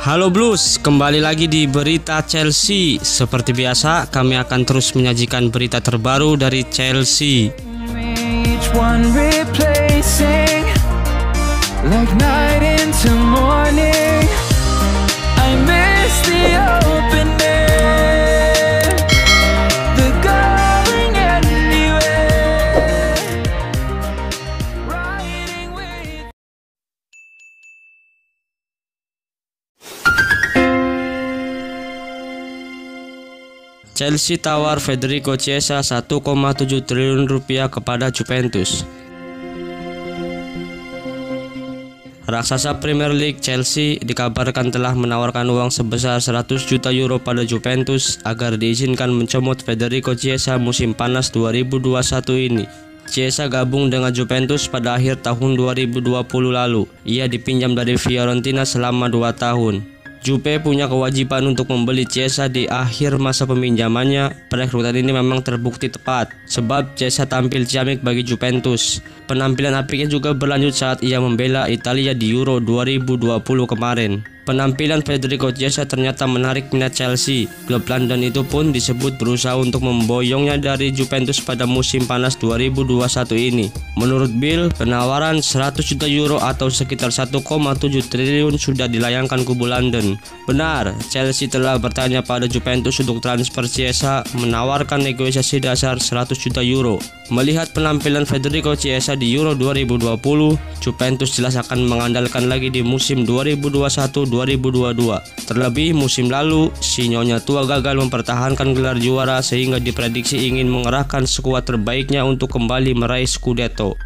Halo Blues, kembali lagi di Berita Chelsea. Seperti biasa, kami akan terus menyajikan berita terbaru dari Chelsea. Chelsea tawar Federico Chiesa 1,7 triliun rupiah kepada Juventus. Raksasa Premier League Chelsea dikabarkan telah menawarkan uang sebesar 100 juta euro pada Juventus agar diizinkan mencomot Federico Chiesa musim panas 2021 ini. Chiesa gabung dengan Juventus pada akhir tahun 2020 lalu. Ia dipinjam dari Fiorentina selama 2 tahun. Juve punya kewajiban untuk membeli Chiesa di akhir masa peminjamannya. Perekrutan ini memang terbukti tepat, sebab Chiesa tampil ciamik bagi Juventus. Penampilan apiknya juga berlanjut saat ia membela Italia di Euro 2020 kemarin. Penampilan Federico Chiesa ternyata menarik minat Chelsea. Klub London itu pun disebut berusaha untuk memboyongnya dari Juventus pada musim panas 2021 ini. Menurut Bill, penawaran 100 juta euro atau sekitar 1,7 triliun sudah dilayangkan kubu London. Benar, Chelsea telah bertanya pada Juventus untuk transfer Chiesa, menawarkan negosiasi dasar 100 juta euro. Melihat penampilan Federico Chiesa di Euro 2020, Juventus jelas akan mengandalkan lagi di musim 2021-2022. Terlebih musim lalu, si Nyonya tua gagal mempertahankan gelar juara sehingga diprediksi ingin mengerahkan skuad terbaiknya untuk kembali meraih Scudetto.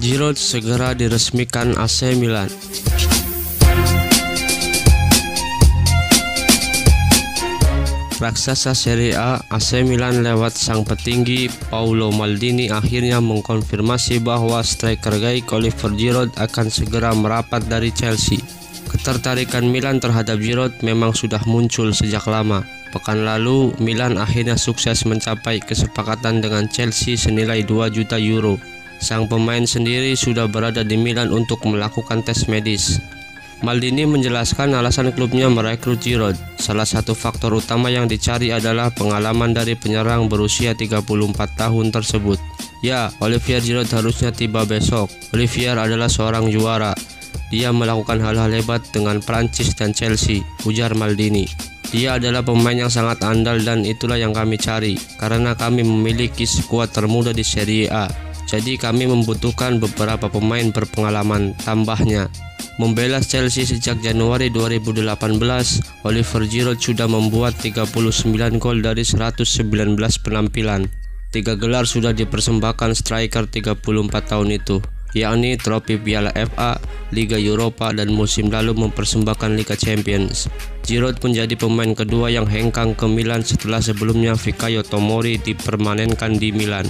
Giroud segera diresmikan AC Milan. Raksasa Serie A AC Milan lewat sang petinggi Paolo Maldini akhirnya mengkonfirmasi bahwa striker gaik Oliver Giroud akan segera merapat dari Chelsea. Ketertarikan Milan terhadap Giroud memang sudah muncul sejak lama. Pekan lalu, Milan akhirnya sukses mencapai kesepakatan dengan Chelsea senilai 2 juta euro. Sang pemain sendiri sudah berada di Milan untuk melakukan tes medis. Maldini menjelaskan alasan klubnya merekrut Giroud. Salah satu faktor utama yang dicari adalah pengalaman dari penyerang berusia 34 tahun tersebut. Ya, Olivier Giroud harusnya tiba besok. Olivier adalah seorang juara. Dia melakukan hal-hal hebat dengan Prancis dan Chelsea, ujar Maldini. Dia adalah pemain yang sangat andal dan itulah yang kami cari, karena kami memiliki skuad termuda di Serie A. Jadi kami membutuhkan beberapa pemain berpengalaman, tambahnya. Membela Chelsea sejak Januari 2018, Oliver Giroud sudah membuat 39 gol dari 119 penampilan. 3 gelar sudah dipersembahkan striker 34 tahun itu, yakni trofi Piala FA, Liga Eropa, dan musim lalu mempersembahkan Liga Champions. Giroud menjadi pemain kedua yang hengkang ke Milan setelah sebelumnya Fikayo Tomori dipermanenkan di Milan.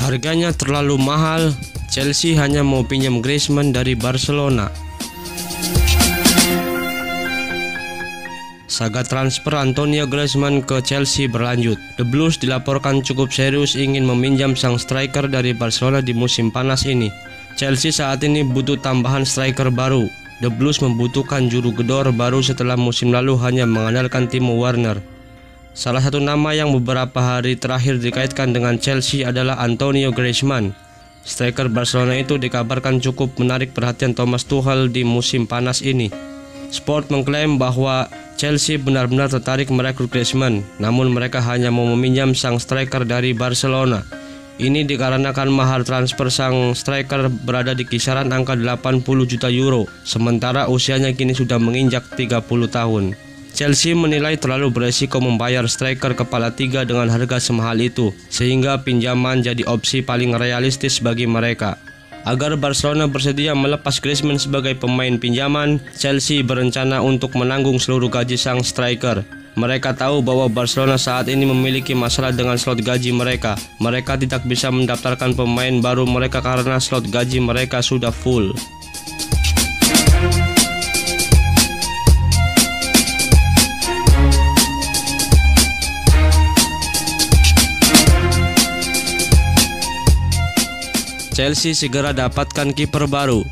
Harganya terlalu mahal, Chelsea hanya mau pinjam Griezmann dari Barcelona. Saga transfer Antonio Griezmann ke Chelsea berlanjut. The Blues dilaporkan cukup serius ingin meminjam sang striker dari Barcelona di musim panas ini. Chelsea saat ini butuh tambahan striker baru. The Blues membutuhkan juru gedor baru setelah musim lalu hanya mengandalkan Timo Werner. Salah satu nama yang beberapa hari terakhir dikaitkan dengan Chelsea adalah Antonio Griezmann. Striker Barcelona itu dikabarkan cukup menarik perhatian Thomas Tuchel di musim panas ini. Sport mengklaim bahwa Chelsea benar-benar tertarik merekrut Griezmann, namun mereka hanya mau meminjam sang striker dari Barcelona. Ini dikarenakan mahar transfer sang striker berada di kisaran angka 80 juta euro, sementara usianya kini sudah menginjak 30 tahun. Chelsea menilai terlalu beresiko membayar striker kepala 3 dengan harga semahal itu, sehingga pinjaman jadi opsi paling realistis bagi mereka. Agar Barcelona bersedia melepas Griezmann sebagai pemain pinjaman, Chelsea berencana untuk menanggung seluruh gaji sang striker. Mereka tahu bahwa Barcelona saat ini memiliki masalah dengan slot gaji mereka. Mereka tidak bisa mendaftarkan pemain baru mereka karena slot gaji mereka sudah full. Chelsea segera dapatkan kiper baru.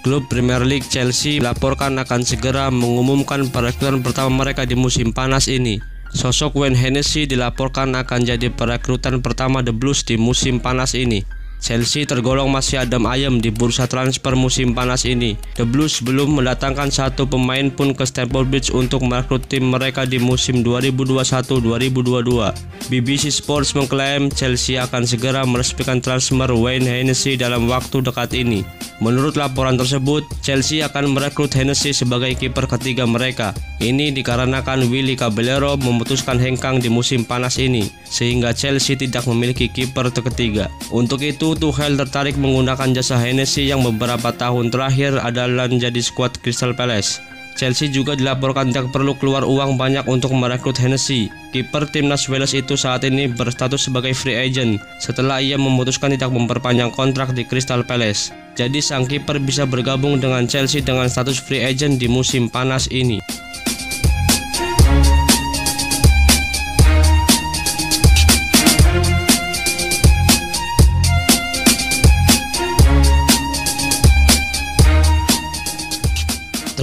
Klub Premier League Chelsea dilaporkan akan segera mengumumkan perekrutan pertama mereka di musim panas ini. Sosok Wayne Hennessy dilaporkan akan jadi perekrutan pertama The Blues di musim panas ini. Chelsea tergolong masih adem ayem di bursa transfer musim panas ini. The Blues belum mendatangkan satu pemain pun ke Stamford Bridge untuk merekrut tim mereka di musim 2021-2022. BBC Sports mengklaim Chelsea akan segera meresmikan transfer Wayne Hennessy dalam waktu dekat ini. Menurut laporan tersebut, Chelsea akan merekrut Hennessy sebagai kiper ketiga mereka. Ini dikarenakan Willy Caballero memutuskan hengkang di musim panas ini, sehingga Chelsea tidak memiliki kiper ketiga. Untuk itu, Tuchel tertarik menggunakan jasa Hennessy yang beberapa tahun terakhir adalah menjadi skuad Crystal Palace. Chelsea juga dilaporkan tidak perlu keluar uang banyak untuk merekrut Hennessy. Kiper timnas Wales itu saat ini berstatus sebagai free agent setelah ia memutuskan tidak memperpanjang kontrak di Crystal Palace. Jadi sang kiper bisa bergabung dengan Chelsea dengan status free agent di musim panas ini.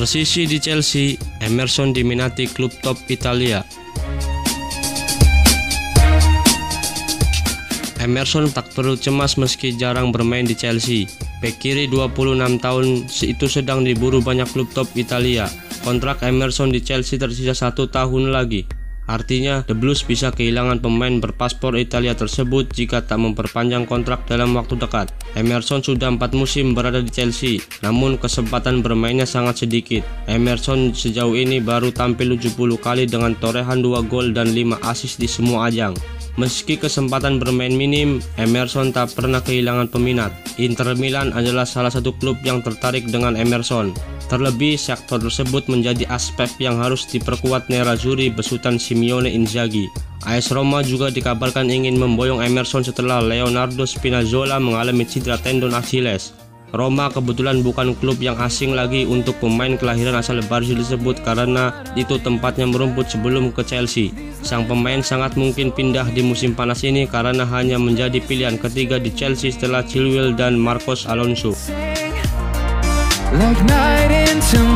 Tersisi di Chelsea, Emerson diminati klub top Italia. Emerson tak perlu cemas meski jarang bermain di Chelsea. Bek kiri 26 tahun itu sedang diburu banyak klub top Italia. Kontrak Emerson di Chelsea tersisa 1 tahun lagi. Artinya, The Blues bisa kehilangan pemain berpaspor Italia tersebut jika tak memperpanjang kontrak dalam waktu dekat. Emerson sudah 4 musim berada di Chelsea, namun kesempatan bermainnya sangat sedikit. Emerson sejauh ini baru tampil 70 kali dengan torehan 2 gol dan 5 assist di semua ajang. Meski kesempatan bermain minim, Emerson tak pernah kehilangan peminat. Inter Milan adalah salah satu klub yang tertarik dengan Emerson. Terlebih, sektor tersebut menjadi aspek yang harus diperkuat Nerazzurri besutan Simone Inzaghi. AS Roma juga dikabarkan ingin memboyong Emerson setelah Leonardo Spinazzola mengalami cedera tendon Achilles. Roma kebetulan bukan klub yang asing lagi untuk pemain kelahiran asal Brazil tersebut karena itu tempatnya merumput sebelum ke Chelsea. Sang pemain sangat mungkin pindah di musim panas ini karena hanya menjadi pilihan ketiga di Chelsea setelah Chilwell dan Marcos Alonso. Like night into